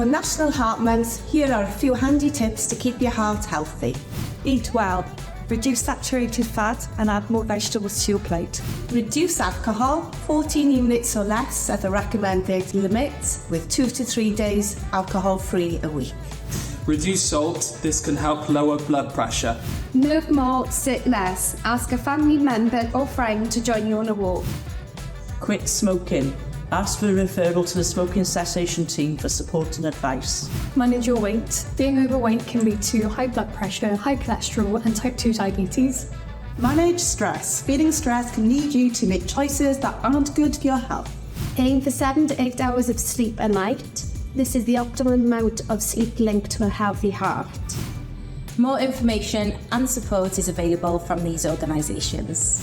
For National Heart Month, here are a few handy tips to keep your heart healthy. Eat well. Reduce saturated fat and add more vegetables to your plate. Reduce alcohol, 14 units or less at the recommended limit, with 2 to 3 days alcohol-free a week. Reduce salt, this can help lower blood pressure. Move more, sit less. Ask a family member or friend to join you on a walk. Quit smoking. Ask for a referral to the smoking cessation team for support and advice. Manage your weight. Being overweight can lead to high blood pressure, high cholesterol and type 2 diabetes. Manage stress. Feeling stressed can lead you to make choices that aren't good for your health. Aim for 7 to 8 hours of sleep a night. This is the optimum amount of sleep linked to a healthy heart. More information and support is available from these organisations.